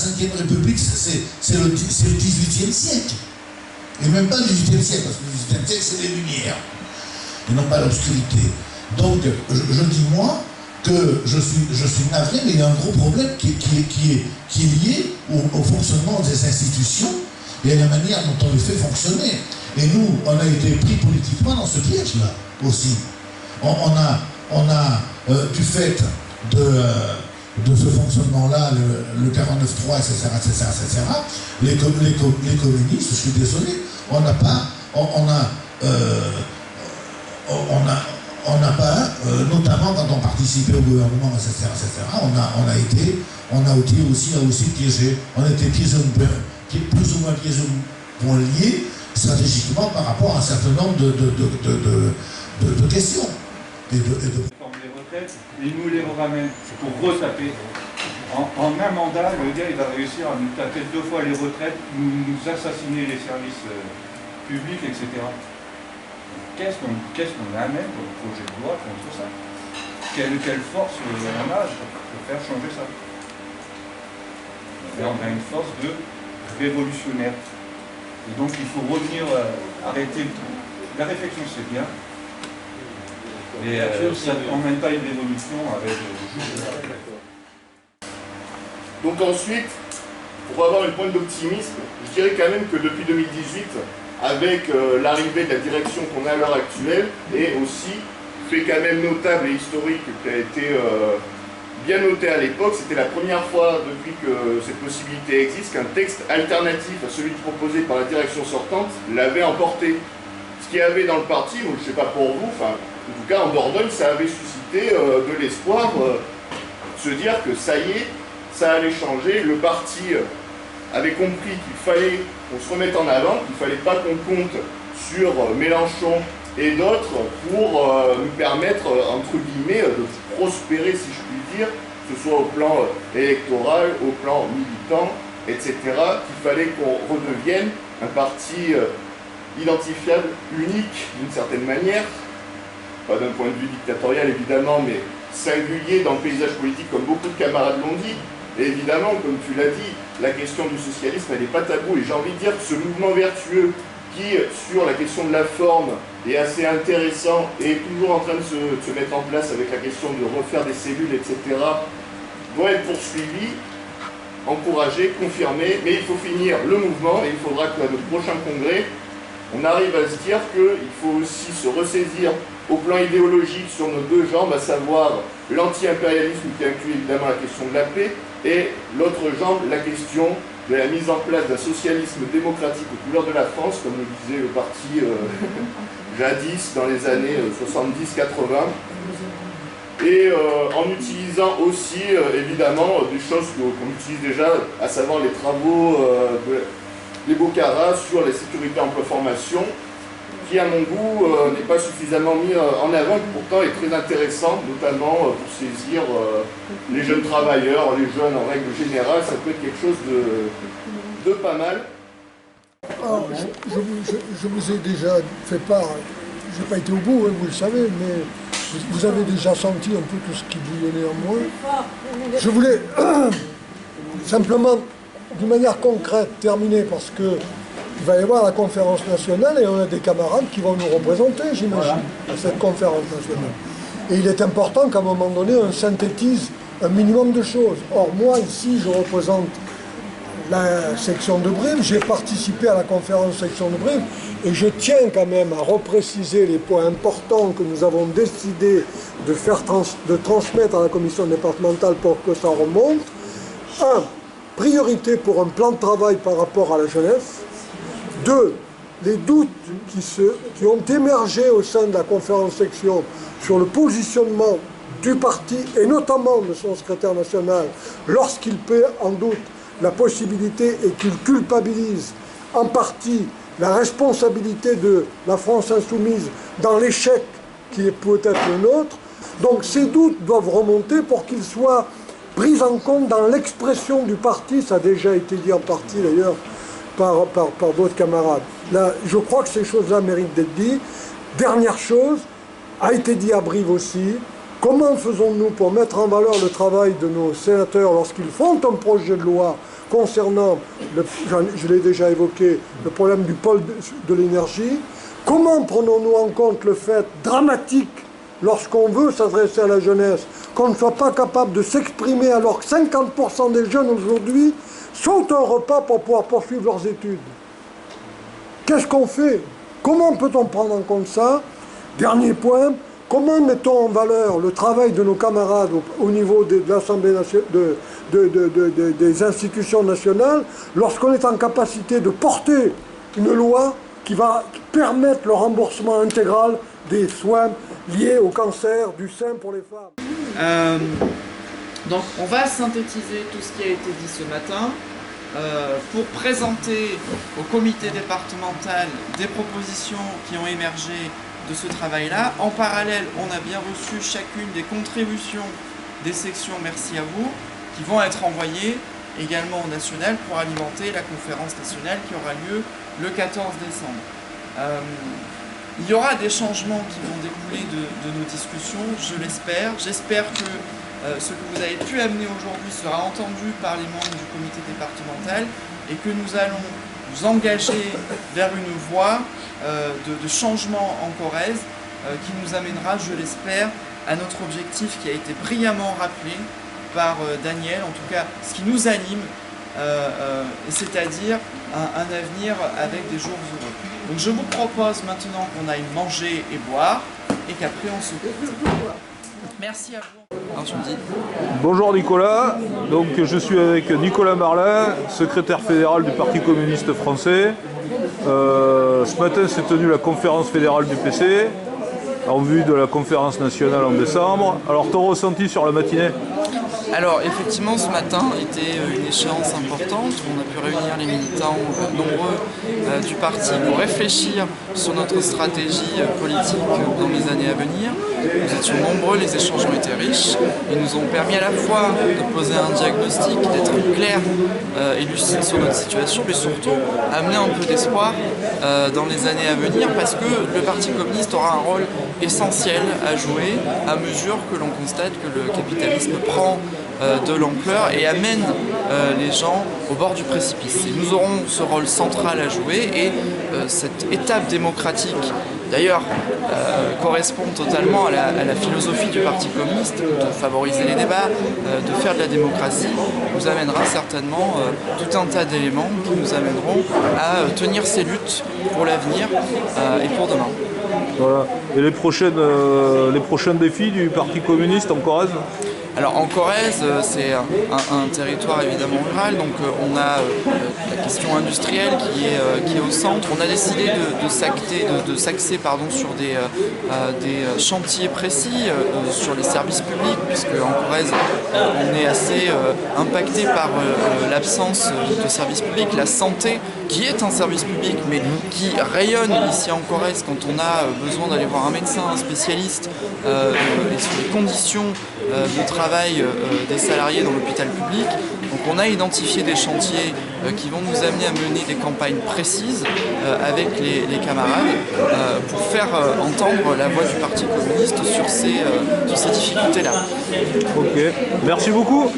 Ve République, c'est le XVIIIe siècle. Et même pas le XVIIIe siècle, parce que le XVIIIe siècle, c'est les Lumières, et non pas l'obscurité. Donc, je dis moi que je suis navré, mais il y a un gros problème qui est lié au fonctionnement des institutions et à la manière dont on les fait fonctionner. Et nous, on a été pris politiquement dans ce piège-là aussi. On a du fait de ce fonctionnement-là, le 49.3, etc., les communistes, je suis désolé, on n'a pas, notamment quand on participait au gouvernement, etc., on a été aussi piégés. On a été piégés, plus ou moins piégés, liés stratégiquement par rapport à un certain nombre de questions. Les retraites, et nous les ramène pour retaper. En un mandat, le gars il va réussir à nous taper 2 fois les retraites, nous assassiner les services publics, etc. Qu'est-ce qu'on amène comme projet de loi contre ça? Quelle force on a pour faire changer ça? Et on a une force de révolutionnaire. Et donc il faut revenir, arrêter. La réflexion c'est bien, mais ça n'emmène pas une révolution avec Donc ensuite, pour avoir une pointe d'optimisme, je dirais quand même que depuis 2018, avec l'arrivée de la direction qu'on a à l'heure actuelle, et aussi, fait quand même notable et historique, qui a été bien noté à l'époque, c'était la première fois depuis que cette possibilité existe qu'un texte alternatif à celui proposé par la direction sortante l'avait emporté. Ce qu'il y avait dans le parti, je ne sais pas pour vous, enfin, en tout cas en Dordogne, ça avait suscité de l'espoir, de se dire que ça y est, ça allait changer, le parti avait compris qu'il fallait qu'on se remette en avant, qu'il ne fallait pas qu'on compte sur Mélenchon et d'autres pour nous permettre, entre guillemets, de prospérer, si je puis dire, que ce soit au plan électoral, au plan militant, etc., qu'il fallait qu'on redevienne un parti identifiable, unique d'une certaine manière, pas d'un point de vue dictatorial évidemment, mais singulier dans le paysage politique, comme beaucoup de camarades l'ont dit. Et évidemment, comme tu l'as dit, la question du socialisme, elle n'est pas taboue. Et j'ai envie de dire que ce mouvement vertueux qui, sur la question de la forme, est assez intéressant et est toujours en train de se mettre en place avec la question de refaire des cellules, etc., doit être poursuivi, encouragé, confirmé. Mais il faut finir le mouvement et il faudra qu'à notre prochain congrès, on arrive à se dire qu'il faut aussi se ressaisir au plan idéologique sur nos 2 jambes, à savoir l'anti-impérialisme qui inclut évidemment la question de la paix, et l'autre jambe, la question de la mise en place d'un socialisme démocratique aux couleurs de la France, comme le disait le parti jadis dans les années 70-80, et en utilisant aussi évidemment des choses qu'on utilise déjà, à savoir les travaux des Bocara sur la sécurité emploi-formation, qui à mon goût n'est pas suffisamment mis en avant, qui pourtant est très intéressant, notamment pour saisir les jeunes travailleurs, les jeunes en règle générale, ça peut être quelque chose de pas mal. Je vous ai déjà fait part, je n'ai pas été au bout, hein, vous le savez, mais vous avez déjà senti un peu tout ce qui bouillonnait en moi. Je voulais simplement, d'une manière concrète, terminer, parce que il va y avoir la conférence nationale et on a des camarades qui vont nous représenter, j'imagine, à cette conférence nationale. Et il est important qu'à un moment donné, on synthétise un minimum de choses. Or, moi, ici, je représente la section de Brive, j'ai participé à la conférence section de Brive, et je tiens quand même à repréciser les points importants que nous avons décidé de transmettre à la commission départementale pour que ça remonte. 1. Priorité pour un plan de travail par rapport à la jeunesse. 2. Les doutes qui ont émergé au sein de la conférence section sur le positionnement du parti et notamment de son secrétaire national lorsqu'il peut en doute la possibilité et qu'il culpabilise en partie la responsabilité de la France insoumise dans l'échec qui est peut-être le nôtre. Donc ces doutes doivent remonter pour qu'ils soient pris en compte dans l'expression du parti. Ça a déjà été dit en partie d'ailleurs par d'autres camarades. Là, je crois que ces choses-là méritent d'être dites. Dernière chose, a été dit à Brive aussi, comment faisons-nous pour mettre en valeur le travail de nos sénateurs lorsqu'ils font un projet de loi concernant, je l'ai déjà évoqué, le problème du pôle de l'énergie. Comment prenons-nous en compte le fait dramatique, lorsqu'on veut s'adresser à la jeunesse, qu'on ne soit pas capable de s'exprimer alors que 50% des jeunes aujourd'hui sautent un repas pour pouvoir poursuivre leurs études? Qu'est-ce qu'on fait? Comment peut-on prendre en compte ça? Dernier point, comment mettons en valeur le travail de nos camarades au niveau de l'Assemblée nationale, des institutions nationales, lorsqu'on est en capacité de porter une loi qui va permettre le remboursement intégral des soins liés au cancer du sein pour les femmes. Donc on va synthétiser tout ce qui a été dit ce matin pour présenter au comité départemental des propositions qui ont émergé de ce travail-là. En parallèle, on a bien reçu chacune des contributions des sections Merci à vous, qui vont être envoyées également au national pour alimenter la conférence nationale qui aura lieu le 14 décembre. Il y aura des changements qui vont découler de nos discussions, je l'espère. J'espère que ce que vous avez pu amener aujourd'hui sera entendu par les membres du comité départemental et que nous allons nous engager vers une voie de changement en Corrèze qui nous amènera, je l'espère, à notre objectif qui a été brillamment rappelé par Daniel, en tout cas ce qui nous anime, c'est-à-dire un avenir avec des jours heureux. Donc je vous propose maintenant qu'on aille manger et boire et qu'après on se quitte. Merci à vous. Alors, je me dis... Bonjour Nicolas, donc je suis avec Nicolas Marlin, secrétaire fédéral du Parti communiste français. Ce matin s'est tenue la conférence fédérale du PC en vue de la conférence nationale en décembre. Alors ton ressenti sur la matinée? Alors effectivement ce matin était une échéance importante où on a pu réunir les militants nombreux du parti pour réfléchir sur notre stratégie politique dans les années à venir. Nous étions nombreux, les échanges ont été riches et nous ont permis à la fois de poser un diagnostic, d'être clair et lucide sur notre situation, mais surtout amener un peu d'espoir dans les années à venir parce que le Parti communiste aura un rôle essentiel à jouer à mesure que l'on constate que le capitalisme prend de l'ampleur et amène les gens au bord du précipice. Et nous aurons ce rôle central à jouer et cette étape démocratique, d'ailleurs, correspond totalement à la philosophie du Parti communiste, de favoriser les débats, de faire de la démocratie, nous amènera certainement tout un tas d'éléments qui nous amèneront à tenir ces luttes pour l'avenir et pour demain. Voilà. Et les prochains défis du Parti communiste en Corrèze? Alors en Corrèze, c'est un territoire évidemment rural, donc on a la question industrielle qui est au centre. On a décidé de s'axer sur des chantiers précis sur les services publics, puisque en Corrèze on est assez impacté par l'absence de services publics. La santé, qui est un service public, mais qui rayonne ici en Corrèze quand on a besoin d'aller voir un médecin, un spécialiste, et sur les conditions de travail des salariés dans l'hôpital public. Donc on a identifié des chantiers qui vont nous amener à mener des campagnes précises avec les camarades pour faire entendre la voix du Parti communiste sur ces difficultés-là. Ok, merci beaucoup.